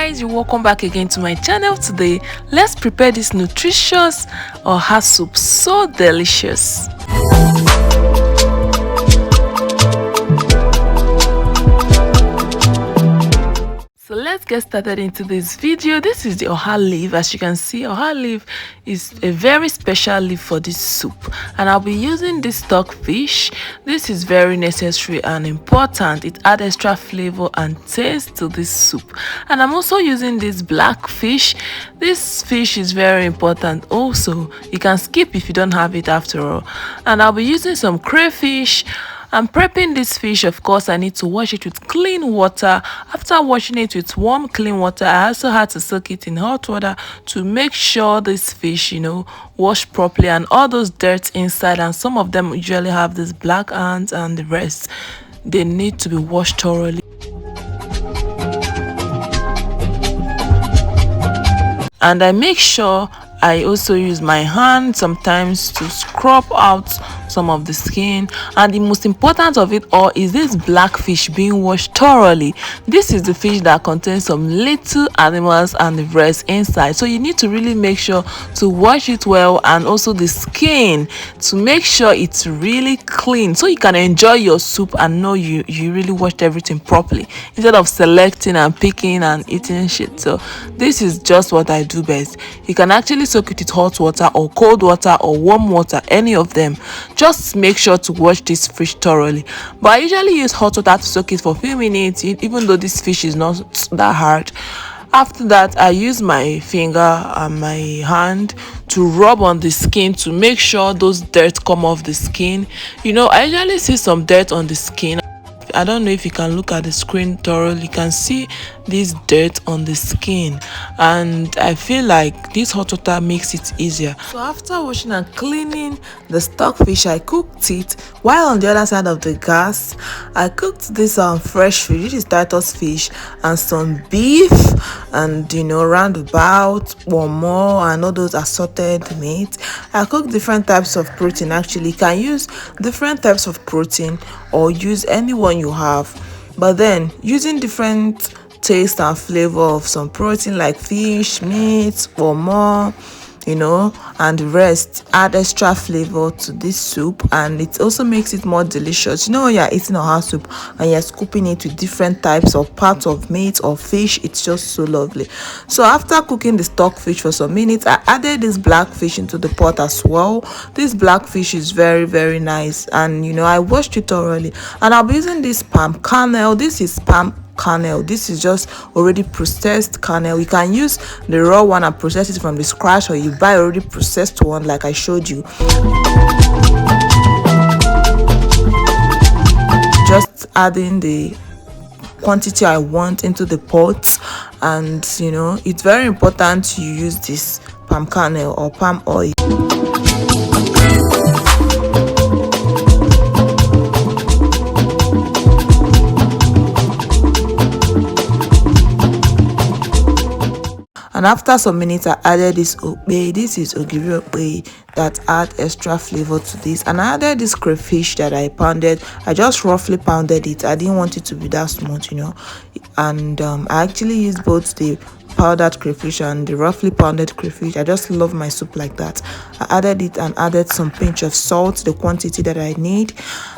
guys, you're welcome back again to my channel. Today let's prepare this nutritious oha soup, so delicious. So let's get started into this video. This is the oha leaf. As you can see, oha leaf is a very special leaf for this soup, and I'll be using this stockfish. This is very necessary and important. It adds extra flavor and taste to this soup. And I'm also using this black fish. This fish is very important also. You can skip if you don't have it after all. And I'll be using some crayfish. I'm prepping this fish. Of course, I need to wash it with clean water. After washing it with warm clean water, I also had to soak it in hot water to make sure this fish, wash properly and all those dirt inside, and some of them usually have this black ants and the rest. They need to be washed thoroughly. And I make sure I also use my hand sometimes to scrub out some of the skin. And the most important of it all is this black fish being washed thoroughly. This is the fish that contains some little animals and the rest inside, so you need to really make sure to wash it well, and also the skin, to make sure it's really clean so you can enjoy your soup and know you really washed everything properly, instead of selecting and picking and eating shit. So this is just what I do best. You can actually soak it with hot water or cold water or warm water, any of them. Just make sure to wash this fish thoroughly. But I usually use hot water to soak it for a few minutes, even though this fish is not that hard. After that, I use my finger and my hand to rub on the skin to make sure those dirt come off the skin. I usually see some dirt on the skin. I don't know if you can look at the screen thoroughly. You can see this dirt on the skin, and I feel like this hot water makes it easier. So after washing and cleaning the stockfish, I cooked it, while on the other side of the gas I cooked this fresh fish. This is Titus fish and some beef, and roundabout or more, and all those assorted meat. I cooked different types of protein. Actually, you can use different types of protein or use any one you have, but then using different taste and flavor of some protein like fish, meat or more, and the rest add extra flavor to this soup, and it also makes it more delicious. When you're eating oha soup and you're scooping it with different types of parts of meat or fish, it's just so lovely. So after cooking the stockfish for some minutes, I added this black fish into the pot as well. This black fish is very, very nice, and I washed it thoroughly. And I'll be using this palm kernel. This is palm kernel. This is just already processed kernel. You can use the raw one and process it from the scratch, or you buy already processed one like I showed you. Just adding the quantity I want into the pot, and it's very important you use this palm kernel or palm oil. And after some minutes, I added this Okpei. This is ogiri Okpei that add extra flavor to this. And I added this crayfish that I pounded. I just roughly pounded it. I didn't want it to be that smooth, And I actually used both the powdered crayfish and the roughly pounded crayfish. I just love my soup like that. I added it and added some pinch of salt, the quantity that I need.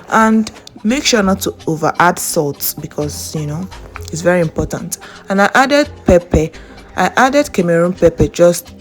And make sure not to over add salt, because it's very important. And I added pepper. I added Cameroon pepper, just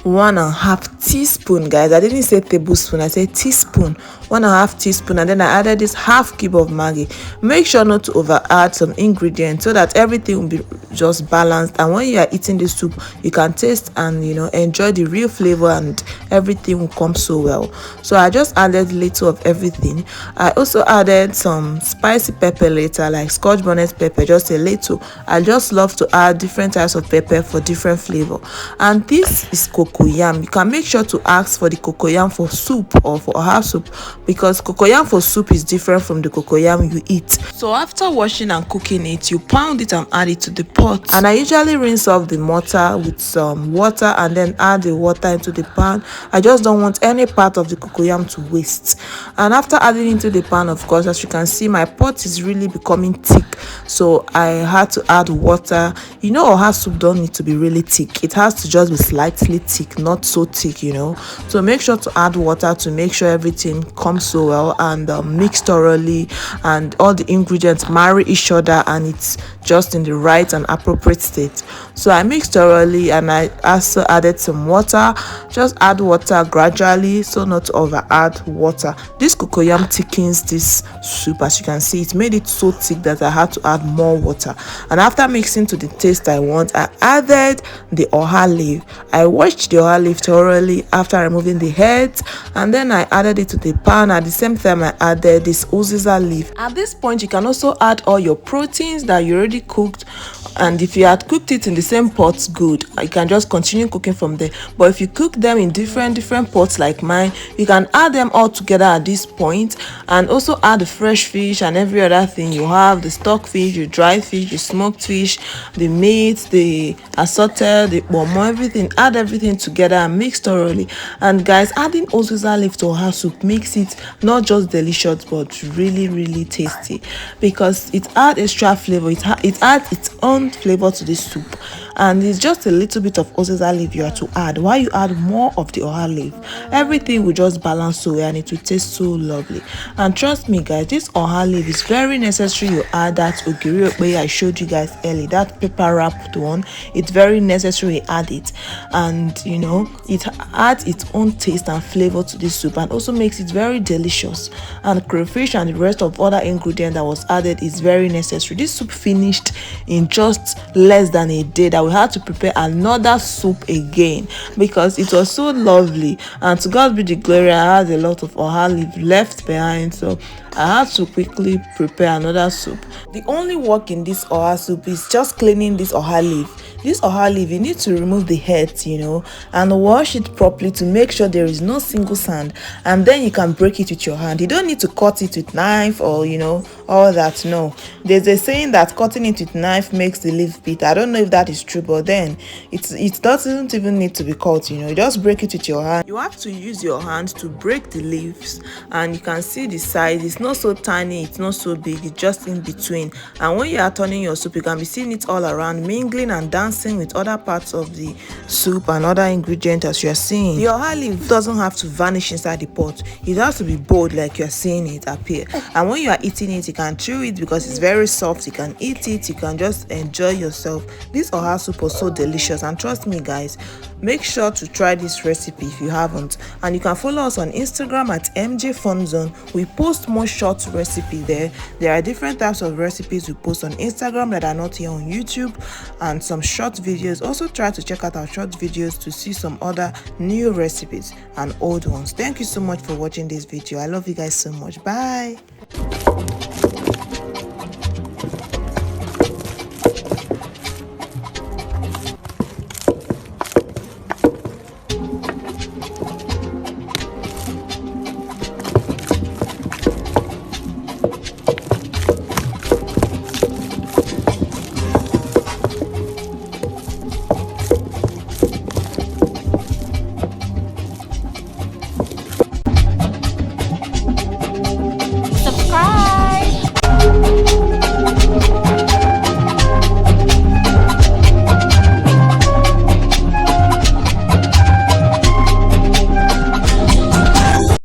1.5 teaspoon, guys. I didn't say tablespoon, I said teaspoon. 1.5 teaspoon. And then I added this half cube of maggi. Make sure not to over add some ingredients, so that everything will be just balanced, and when you are eating the soup, you can taste and enjoy the real flavor, and everything will come so well. So I just added little of everything. I also added some spicy pepper later, like scotch bonnet pepper, just a little. I just love to add different types of pepper for different flavor. And this is cocoyam. cocoyam. You can make sure to ask for the cocoyam for soup or for oha soup, because cocoyam for soup is different from the cocoyam you eat. So after washing and cooking it, you pound it and add it to the pot. And I usually rinse off the mortar with some water and then add the water into the pan. I just don't want any part of the cocoyam to waste. And after adding into the pan, of course, as you can see, my pot is really becoming thick, so I had to add water. You know, oha soup don't need to be really thick. It has to just be slightly thick, not so thick, you know. So make sure to add water to make sure everything comes so well and mix thoroughly, and all the ingredients marry each other and it's just in the right and appropriate state. So I mixed thoroughly and I also added some water. Just add water gradually, so not to over add water. This cocoyam thickens this soup. As you can see, it made it so thick that I had to add more water. And after mixing to the taste I want, I added the oha leaf. I washed the oha leaf thoroughly after removing the heads, and then I added it to the pan. At the same time, I added this Uziza leaf. At this point, you can also add all your proteins that you already cooked, and if you had cooked it in the same pots, good, you can just continue cooking from there. But if you cook them in different pots like mine, you can add them all together at this point, and also add the fresh fish and every other thing you have, the stock fish, the dry fish, the smoked fish, the meat, the assorted, the bomo, everything. Add everything together and mix thoroughly. And guys, adding Uziza leaf to oha soup makes it not just delicious but really tasty, because it adds extra flavor. It adds its own flavor to this soup, and it's just a little bit of Uziza leaf you have to add. While you add more of the oha leaf, everything will just balance so well and it will taste so lovely. And trust me guys, this oha leaf is very necessary. You add that ogiri okpei I showed you guys earlier, that paper wrapped one. It's very necessary you add it, and you know, it adds its own taste and flavor to this soup and also makes it very delicious. And crayfish and the rest of other ingredients that was added is very necessary. This soup finished in just less than a day, that we had to prepare another soup again because it was so lovely. And to God be the glory, I had a lot of oha leaf left behind, so I had to quickly prepare another soup. The only work in this oha soup is just cleaning this oha leaf. This oha leaf, you need to remove the heads, you know, and wash it properly to make sure there is no single sand, and then you can break it with your hand. You don't need to cut it with knife or, you know, all that. No, there's a saying that cutting it with knife makes the leaf bitter. I don't know if that is true, but then it doesn't even need to be cut, you know. You just break it with your hand. You have to use your hand to break the leaves, and you can see the size. It's not so tiny, it's not so big, it's just in between. And when you are turning your soup, you can be seeing it all around, mingling and dancing with other parts of the soup and other ingredients as you are seeing. The oha leaf doesn't have to vanish inside the pot. It has to be bold like you are seeing it appear. And when you are eating it, you can chew it because it's very soft. You can eat it, you can just enjoy yourself. This oha soup was so delicious, and trust me guys, make sure to try this recipe if you haven't. And you can follow us on Instagram at MJ Fun Zone. We post more short recipe there. There are different types of recipes we post on Instagram that are not here on YouTube, and some short videos. Also try to check out our short videos to see some other new recipes and old ones. Thank you so much for watching this video. I love you guys so much. Bye.